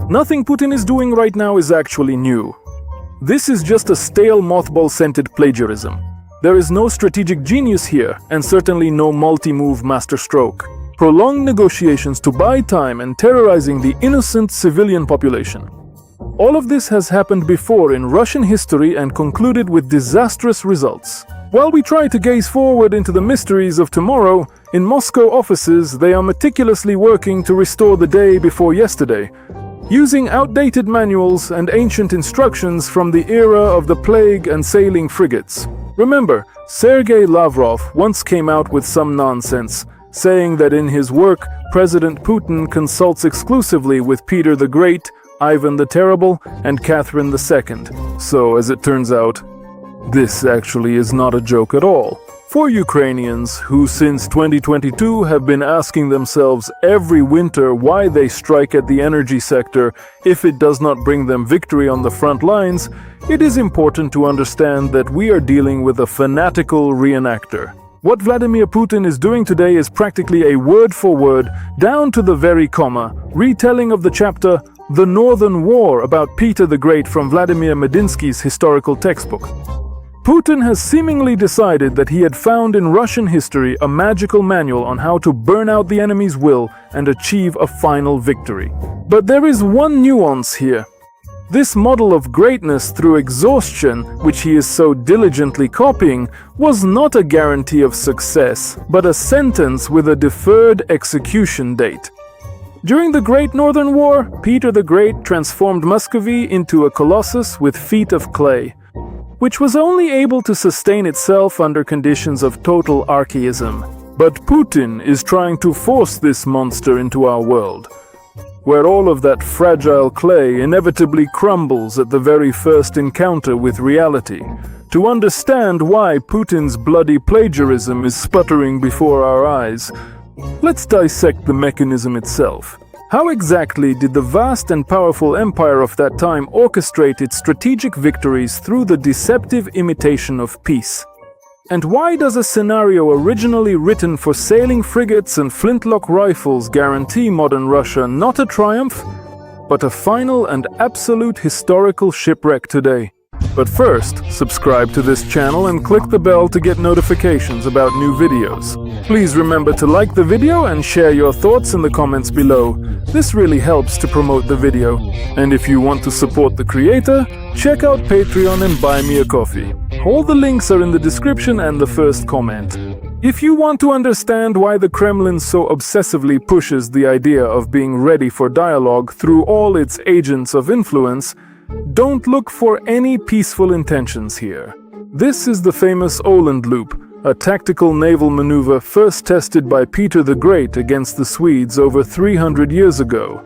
Nothing Putin is doing right now is actually new. This is just a stale mothball-scented plagiarism. There is no strategic genius here, and certainly no multi-move masterstroke. Prolonged negotiations to buy time and terrorizing the innocent civilian population. All of this has happened before in Russian history and concluded with disastrous results. While we try to gaze forward into the mysteries of tomorrow, in Moscow offices they are meticulously working to restore the day before yesterday, using outdated manuals and ancient instructions from the era of the plague and sailing frigates. Remember, Sergei Lavrov once came out with some nonsense, saying that in his work, President Putin consults exclusively with Peter the Great, Ivan the Terrible, and Catherine II. So, as it turns out, this actually is not a joke at all. For Ukrainians, who since 2022 have been asking themselves every winter why they strike at the energy sector if it does not bring them victory on the front lines, it is important to understand that we are dealing with a fanatical reenactor. What Vladimir Putin is doing today is practically a word-for-word, down to the very comma, retelling of the chapter The Northern War about Peter the Great from Vladimir Medinsky's historical textbook. Putin has seemingly decided that he had found in Russian history a magical manual on how to burn out the enemy's will and achieve a final victory. But there is one nuance here. This model of greatness through exhaustion, which he is so diligently copying, was not a guarantee of success, but a sentence with a deferred execution date. During the Great Northern War, Peter the Great transformed Muscovy into a colossus with feet of clay, which was only able to sustain itself under conditions of total archaism. But Putin is trying to force this monster into our world, where all of that fragile clay inevitably crumbles at the very first encounter with reality. To understand why Putin's bloody plagiarism is sputtering before our eyes, let's dissect the mechanism itself. How exactly did the vast and powerful empire of that time orchestrate its strategic victories through the deceptive imitation of peace? And why does a scenario originally written for sailing frigates and flintlock rifles guarantee modern Russia not a triumph, but a final and absolute historical shipwreck today? But first, subscribe to this channel and click the bell to get notifications about new videos. Please remember to like the video and share your thoughts in the comments below. This really helps to promote the video. And if you want to support the creator, check out Patreon and buy me a coffee. All the links are in the description and the first comment. If you want to understand why the Kremlin so obsessively pushes the idea of being ready for dialogue through all its agents of influence, don't look for any peaceful intentions here. This is the famous Öland Loop, a tactical naval maneuver first tested by Peter the Great against the Swedes over 300 years ago.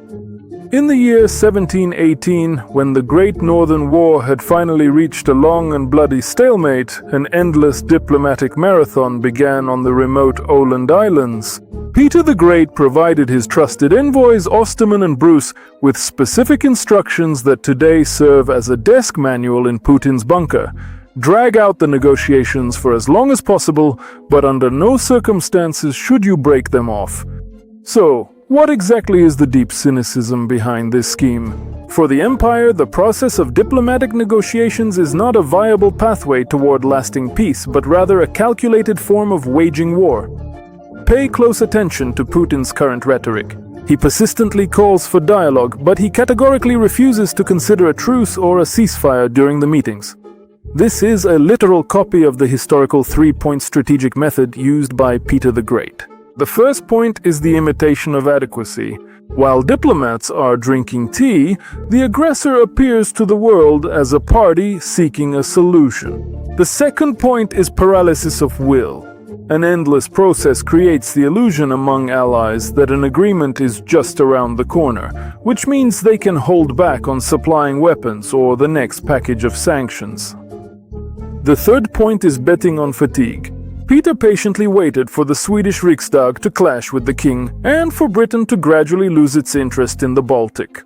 In the year 1718, when the Great Northern War had finally reached a long and bloody stalemate, an endless diplomatic marathon began on the remote Öland Islands. Peter the Great provided his trusted envoys Osterman and Bruce with specific instructions that today serve as a desk manual in Putin's bunker. Drag out the negotiations for as long as possible, but under no circumstances should you break them off. So, what exactly is the deep cynicism behind this scheme? For the Empire, the process of diplomatic negotiations is not a viable pathway toward lasting peace, but rather a calculated form of waging war. Pay close attention to Putin's current rhetoric. He persistently calls for dialogue, but he categorically refuses to consider a truce or a ceasefire during the meetings. This is a literal copy of the historical three-point strategic method used by Peter the Great. The first point is the imitation of adequacy. While diplomats are drinking tea, the aggressor appears to the world as a party seeking a solution. The second point is paralysis of will. An endless process creates the illusion among allies that an agreement is just around the corner, which means they can hold back on supplying weapons or the next package of sanctions. The third point is betting on fatigue. Peter patiently waited for the Swedish Riksdag to clash with the king and for Britain to gradually lose its interest in the Baltic.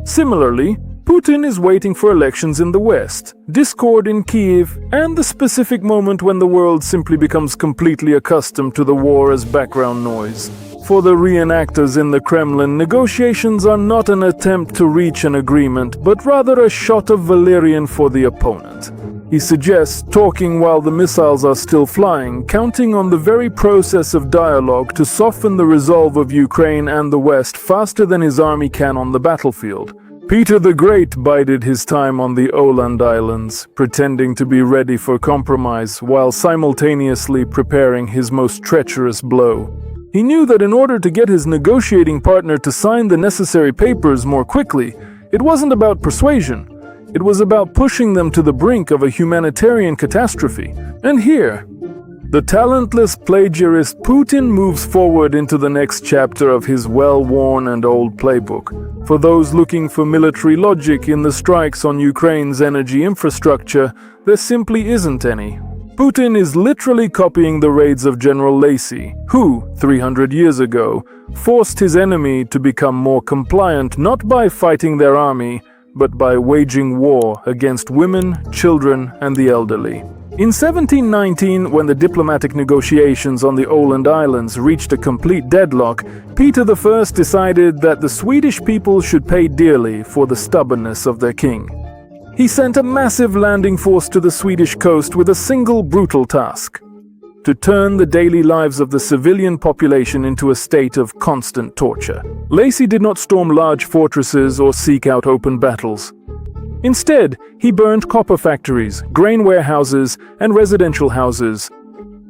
Similarly, Putin is waiting for elections in the West, discord in Kiev, and the specific moment when the world simply becomes completely accustomed to the war as background noise. For the reenactors in the Kremlin, negotiations are not an attempt to reach an agreement, but rather a shot of valerian for the opponent. He suggests talking while the missiles are still flying, counting on the very process of dialogue to soften the resolve of Ukraine and the West faster than his army can on the battlefield. Peter the Great bided his time on the Åland Islands, pretending to be ready for compromise while simultaneously preparing his most treacherous blow. He knew that in order to get his negotiating partner to sign the necessary papers more quickly, it wasn't about persuasion. It was about pushing them to the brink of a humanitarian catastrophe. And here, the talentless plagiarist Putin moves forward into the next chapter of his well-worn and old playbook. For those looking for military logic in the strikes on Ukraine's energy infrastructure, there simply isn't any. Putin is literally copying the raids of General Lacy, who, 300 years ago, forced his enemy to become more compliant not by fighting their army, but by waging war against women, children, and the elderly. In 1719, when the diplomatic negotiations on the Åland Islands reached a complete deadlock, Peter I decided that the Swedish people should pay dearly for the stubbornness of their king. He sent a massive landing force to the Swedish coast with a single brutal task: to turn the daily lives of the civilian population into a state of constant torture. Lacy did not storm large fortresses or seek out open battles. Instead, he burned copper factories, grain warehouses, and residential houses,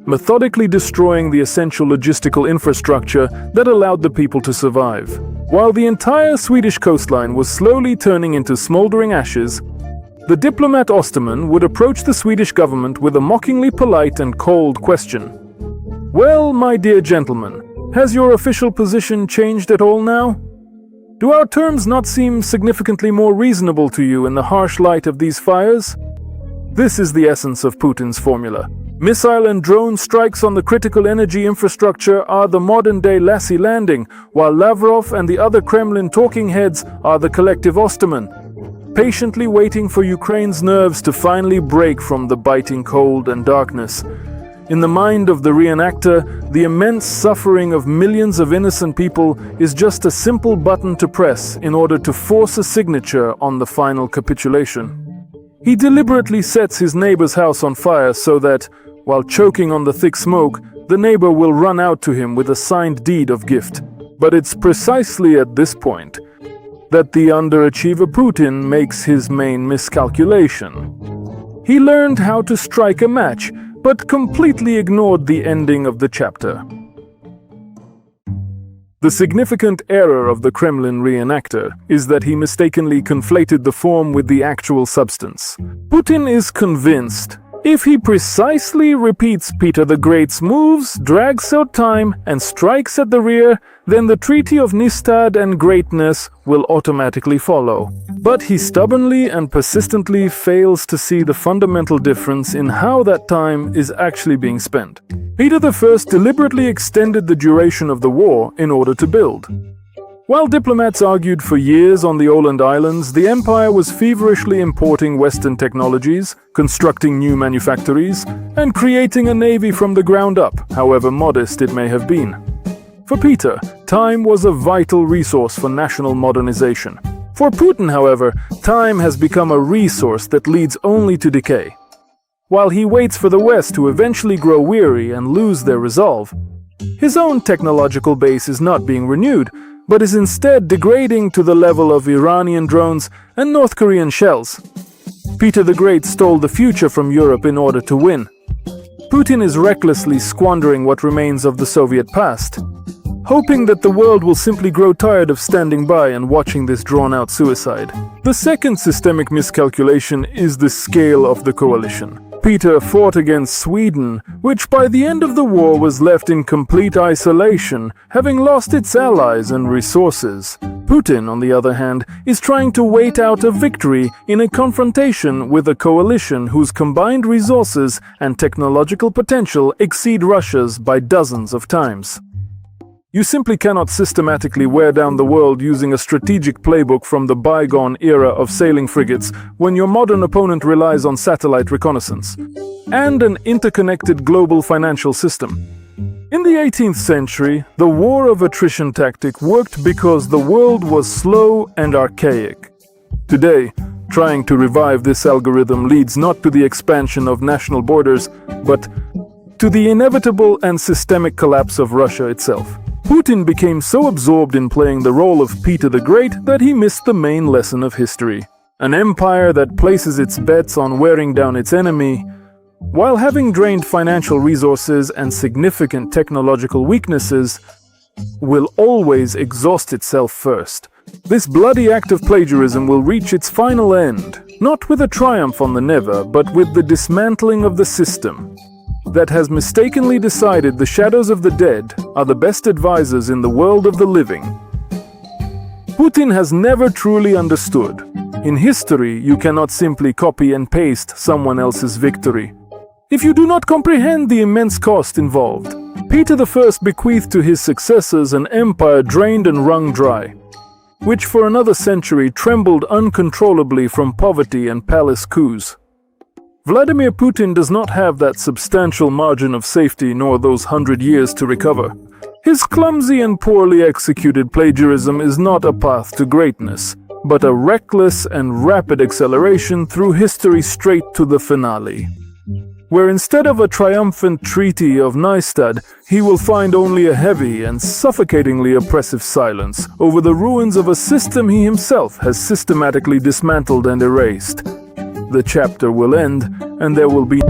methodically destroying the essential logistical infrastructure that allowed the people to survive. While the entire Swedish coastline was slowly turning into smoldering ashes, the diplomat Osterman would approach the Swedish government with a mockingly polite and cold question. "Well, my dear gentlemen, has your official position changed at all now? Do our terms not seem significantly more reasonable to you in the harsh light of these fires?" This is the essence of Putin's formula. Missile and drone strikes on the critical energy infrastructure are the modern-day Lassie landing, while Lavrov and the other Kremlin talking heads are the collective Osterman, patiently waiting for Ukraine's nerves to finally break from the biting cold and darkness. In the mind of the reenactor, the immense suffering of millions of innocent people is just a simple button to press in order to force a signature on the final capitulation. He deliberately sets his neighbor's house on fire so that, while choking on the thick smoke, the neighbor will run out to him with a signed deed of gift. But it's precisely at this point that the underachiever Putin makes his main miscalculation. He learned how to strike a match, but completely ignored the ending of the chapter. The significant error of the Kremlin reenactor is that he mistakenly conflated the form with the actual substance. Putin is convinced if he precisely repeats Peter the Great's moves, drags out time, and strikes at the rear, then the Treaty of Nystad and greatness will automatically follow. But he stubbornly and persistently fails to see the fundamental difference in how that time is actually being spent. Peter I deliberately extended the duration of the war in order to build. While diplomats argued for years on the Åland Islands, the empire was feverishly importing Western technologies, constructing new manufactories, and creating a navy from the ground up, however modest it may have been. For Peter, time was a vital resource for national modernization. For Putin, however, time has become a resource that leads only to decay. While he waits for the West to eventually grow weary and lose their resolve, his own technological base is not being renewed, but is instead degrading to the level of Iranian drones and North Korean shells. Peter the Great stole the future from Europe in order to win. Putin is recklessly squandering what remains of the Soviet past, hoping that the world will simply grow tired of standing by and watching this drawn-out suicide. The second systemic miscalculation is the scale of the coalition. Peter fought against Sweden, which by the end of the war was left in complete isolation, having lost its allies and resources. Putin, on the other hand, is trying to wait out a victory in a confrontation with a coalition whose combined resources and technological potential exceed Russia's by dozens of times. You simply cannot systematically wear down the world using a strategic playbook from the bygone era of sailing frigates when your modern opponent relies on satellite reconnaissance and an interconnected global financial system. In the 18th century, the war of attrition tactic worked because the world was slow and archaic. Today, trying to revive this algorithm leads not to the expansion of national borders, but to the inevitable and systemic collapse of Russia itself. Putin became so absorbed in playing the role of Peter the Great that he missed the main lesson of history. An empire that places its bets on wearing down its enemy, while having drained financial resources and significant technological weaknesses, will always exhaust itself first. This bloody act of plagiarism will reach its final end, not with a triumph on the Neva, but with the dismantling of the system that has mistakenly decided the shadows of the dead are the best advisors in the world of the living. Putin has never truly understood. In history, you cannot simply copy and paste someone else's victory. If you do not comprehend the immense cost involved, Peter I bequeathed to his successors an empire drained and wrung dry, which for another century trembled uncontrollably from poverty and palace coups. Vladimir Putin does not have that substantial margin of safety nor those 100 years to recover. His clumsy and poorly executed plagiarism is not a path to greatness, but a reckless and rapid acceleration through history straight to the finale, where instead of a triumphant Treaty of Nystad, he will find only a heavy and suffocatingly oppressive silence over the ruins of a system he himself has systematically dismantled and erased. The chapter will end, and there will be